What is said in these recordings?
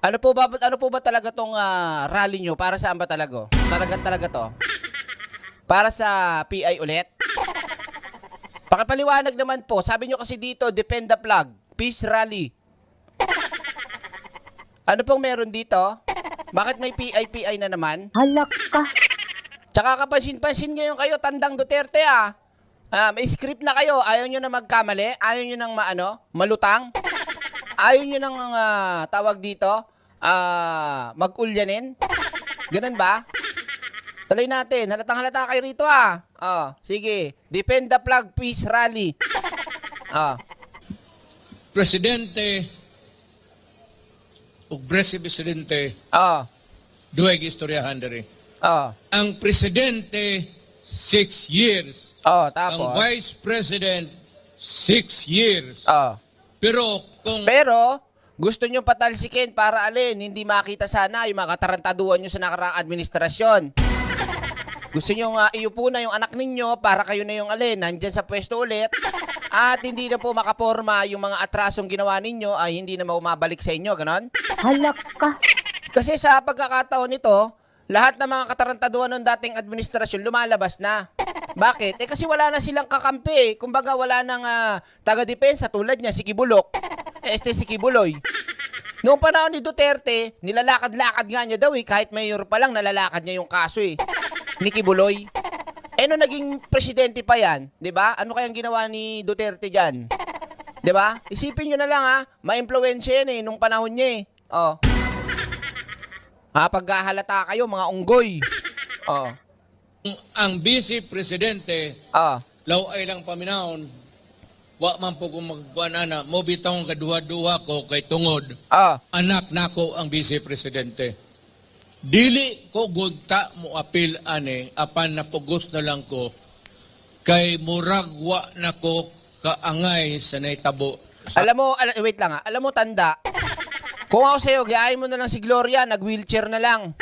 Ano po ba talaga tong rally nyo? Para saan ba talaga? Talaga to? Para sa PI ulit? Pakipaliwanag naman po. Sabi nyo kasi dito, defend the flag. Peace rally. Ano pong meron dito? Bakit may PI na naman? Halak ka. Tsaka kapansin-pansin ngayon kayo, tandang Duterte may script na kayo. Ayaw nyo na magkamali. Ayaw nyo nang malutang. Ayaw nyo nang tawag dito, mag-ulyanin. Ganun ba? Tuloy natin. Halatang halata kayo rito sige. Defend the flag, peace rally. Presidente o Presidente duwag istoryahan diri. Ang Presidente 6 years. Tapos? Ang Vice President 6 years. Pero gusto nyo patalsikin para alin, hindi makita sana yung mga katarantaduan nyo sa nakaraang administrasyon. Gusto nyo iupo na yung anak ninyo para kayo na yung alin, nandyan sa pwesto ulit. At hindi na po makaporma yung mga atrasong ginawa ninyo ay hindi na mabalik sa inyo, ganon? Halak ka. Kasi sa pagkakataon nito, lahat ng mga katarantaduan ng dating administrasyon lumalabas na. Bakit? Kasi wala na silang kakampi. Kumbaga wala nang taga-depensa tulad niya, si Kibulok. Si Kibuloy. Noong panahon ni Duterte, nilalakad-lakad nga niya daw kahit mayor pa lang nalalakad niya yung kaso ni Kibuloy. Nung naging presidente pa yan, 'di ba? Ano kayang ginawa ni Duterte diyan? 'Di ba? Isipin niyo na lang ma-impluwensya yan nung panahon niya paghahalata kayo mga unggoy. ang Vice Presidente law ay lang paminahon, wa man po kung magkuanana, mo bitaw kaduha-duha ko kay tungod. Anak nako ang Vice Presidente. Dili ko gugta mo apil apan napugos na lang ko kay muragwa nako kaangay sa naitabo. Wait lang alam mo tanda. Kung ako sa'yo, gayahin mo na lang si Gloria, nag-wheelchair na lang.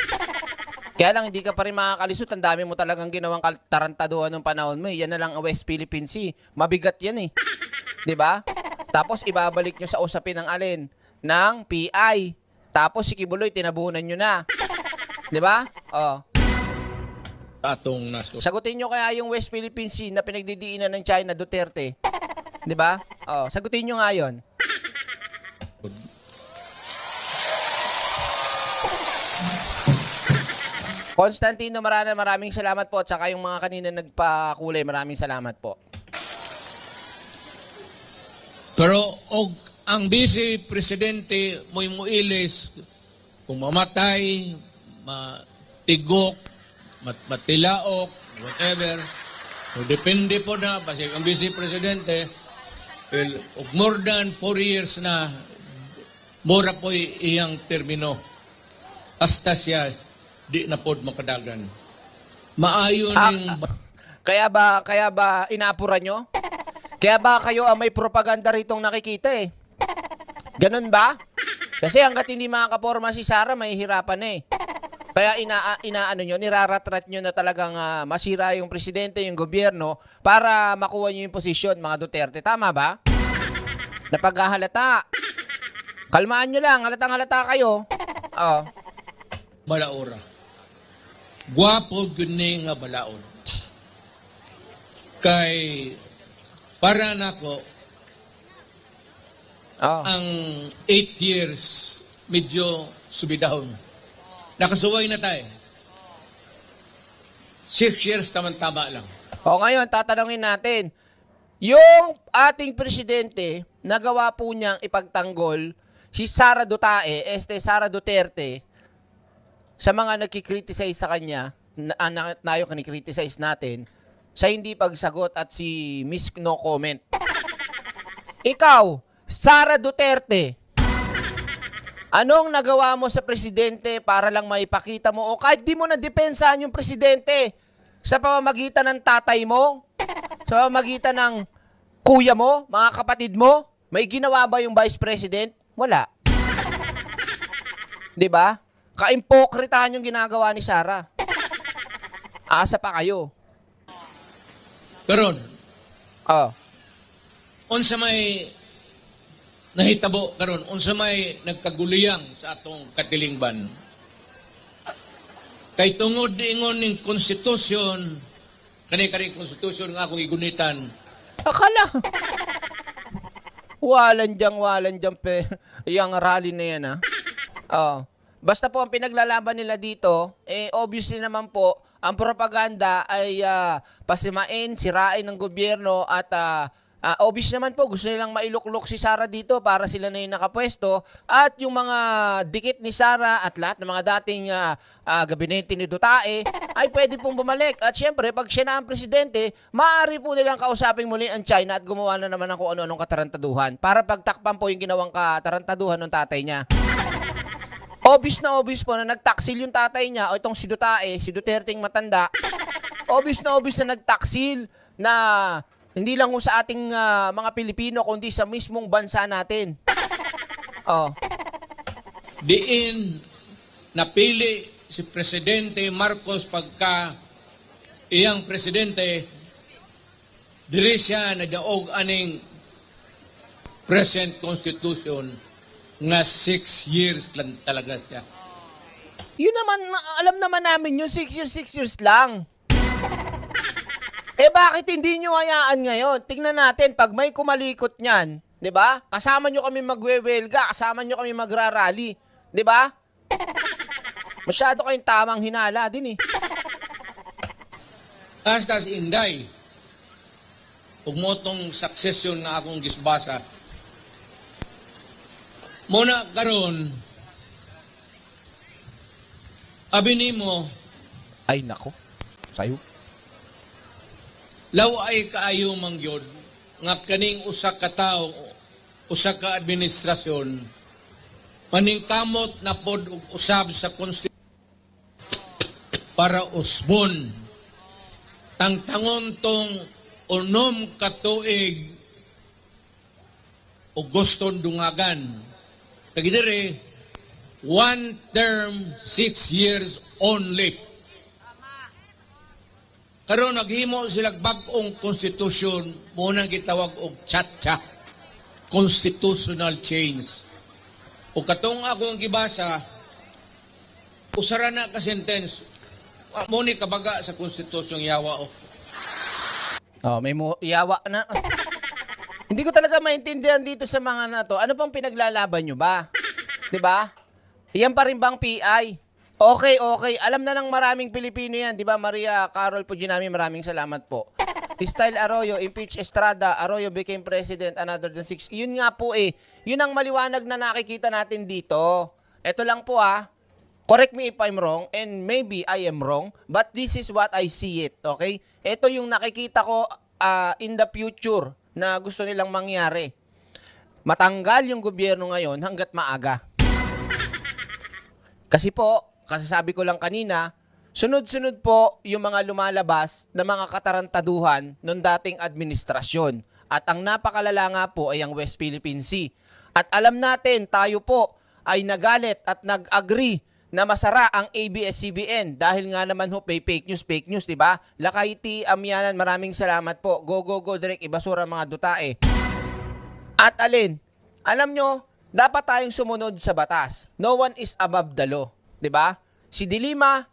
Kaya lang hindi ka pa rin makakalisot, ang dami mo talagang ginawang tarantaduhan ng panahon mo. Yan na lang ang West Philippine Sea. Mabigat yan 'Di ba? Tapos ibabalik nyo sa usapin ng alin? Ng PI. Tapos si Kibuloy, tinabunan nyo na. 'Di ba? Atong naso. Sagutin nyo kaya yung West Philippine Sea na pinagdidiinan ng China, Duterte. 'Di ba? Sagutin nyo nga yun. Constantino, maraming salamat po. At saka yung mga kanina nagpakulay, maraming salamat po. Pero ang Vice Presidente mo'y muilis kung mamatay, matigok, matilaok, whatever. So, depende po na, kasi ang Vice Presidente, more than 4 years na, mura po iyang termino. Hasta siya, di na po makadagan. Maayo ning... Kaya ba inaapuran nyo? Kaya ba kayo may propaganda ritong nakikita Ganun ba? Kasi hanggat hindi makakaporma si Sara, mahihirapan Kaya niraratrat nyo na talagang masira yung presidente, yung gobyerno, para makuha nyo yung posisyon, mga Duterte. Tama ba? Napaghahalata. Kalmaan nyo lang, halatang-halata kayo. Balaora. Guwapo guni nga balaod. Kay para nako ang 8 years medyo subidahon. Nakasuway na tayo. 6 years tama lang. Ngayon, tatanungin natin. Yung ating presidente, nagawa po niyang ipagtanggol si Sara Duterte, sa mga nagkikriticize sa kanya, na yung kinikriticize natin, sa hindi pagsagot at si Miss No Comment. Ikaw, Sara Duterte, anong nagawa mo sa presidente para lang maipakita mo o kahit di mo na depensahan yung presidente sa pamamagitan ng tatay mo, sa pamamagitan ng kuya mo, mga kapatid mo? May ginawa ba yung Vice President? Wala. 'Di ba? Kaimpokritahan yung ginagawa ni Sara. Asa pa kayo. Karon, Oh. unsa may nahitabo karon unsa may nagkaguliyang sa atong katilingban. Kay tungod diingon ning konstitusyon, kani konstitusyon nga akong igunitan. Akala. Walan dyan, yung rally na yan, ha? Oh. Basta po ang pinaglalaban nila dito, obviously naman po, ang propaganda ay pasimain, sirain ng gobyerno at obvious naman po, gusto nilang mailuklok si Sara dito para sila na yung nakapwesto at yung mga dikit ni Sara at lahat ng mga dating gabinete ni Dutae ay pwede pong bumalik. At syempre, pag siya na ang presidente, maaari po nilang kausapin muli ang China at gumawa na naman ng kung ano-anong katarantaduhan para pagtakpan po yung ginawang katarantaduhan ng tatay niya. Obvious po na nagtaksil yung tatay niya o itong si Dutae, si Duterteng matanda. Obvious na nagtaksil na hindi lang ho sa ating mga Pilipino kundi sa mismong bansa natin. Oh. Diin napili si Presidente Marcos pagka iyang presidente, diri siya nadaog aning present constitution nga 6 years lang talaga siya. Yun naman, alam naman namin yung 6 years lang. Bakit hindi nyo hayaan ngayon? Tingnan natin, pag may kumalikot niyan, di ba? Kasama nyo kami magwewelga, kasama nyo kami magrarally, di ba? Masyado kayong tamang hinala din eh. Hasta si Inday, kung mo tong succession na akong gisbasa, muna karon, abi nimo, ay nako, sayo. Law ay kaayo mangyod nga kaning usa ka tawo, usa ka administrasyon maningkamot na pod og usab sa konstitusyon para usbon tangtangon tong unom ka tuig o guston dungagan. Kagidire, 1 term, 6 years only. Karon naghimo sila bag-ong konstitusyon, munang gitawag og chatcha, constitutional change. O katong akong gibasa, usara na ka sentence, muni kabaga sa konstitusyong yawa o. Oh, may yawa na. Hindi ko talaga maintindihan dito sa mga na to. Ano pang pinaglalaban nyo ba? 'Di ba? Yan pa rin bang PI? Okay. Alam na ng maraming Pilipino yan. Di ba, Maria Carol Puginami, maraming salamat po. Style Arroyo, impeach Estrada, Arroyo became president, another than 6. Yun nga po Yun ang maliwanag na nakikita natin dito. Ito lang po Correct me if I'm wrong, and maybe I am wrong, but this is what I see it, okay? Ito yung nakikita ko in the future na gusto nilang mangyari. Matanggal yung gobyerno ngayon hanggat maaga. Kasi po, kasasabi ko lang kanina, sunod-sunod po yung mga lumalabas na mga katarantaduhan ng dating administrasyon. At ang napakalala nga po ay ang West Philippine Sea. At alam natin, tayo po ay nagalit at nag-agree na masara ang ABS-CBN dahil nga naman fake news, di ba? Lakaiti, Amyanan, maraming salamat po. Go, direct ibasura mga Dutae. At alam nyo, dapat tayong sumunod sa batas. No one is above the law. Diba? Si Dilima,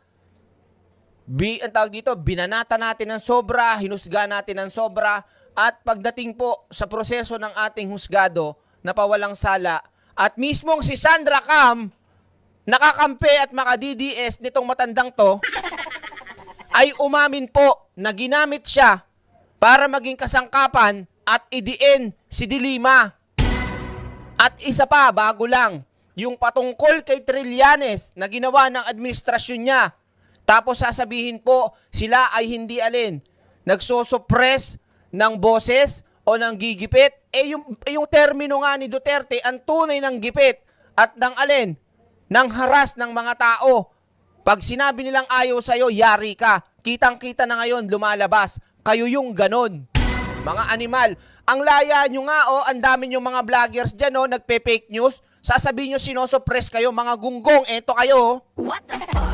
ang tawag dito, binanata natin ng sobra, hinusga natin ng sobra, at pagdating po sa proseso ng ating husgado, napawalang sala, at mismong si Sandra Cam, nakakampi at maka-DDS nitong matandang to, ay umamin po na ginamit siya para maging kasangkapan at idiin si Dilima. At isa pa, bago lang, yung patungkol kay Trillanes na ginawa ng administrasyon niya. Tapos sasabihin po, sila ay hindi nagsosupress ng boses o ng gigipit. Yung termino nga ni Duterte, ang tunay ng gipit at ng haras ng mga tao. Pag sinabi nilang ayaw sa'yo, yari ka. Kitang-kita na ngayon, lumalabas. Kayo yung ganon. Mga animal. Ang laya nyo nga, ang dami nyo mga vloggers dyan, nagpe-fake news. Sasabihin nyo, sinosuppress kayo, mga gunggong, eto kayo. What the fuck?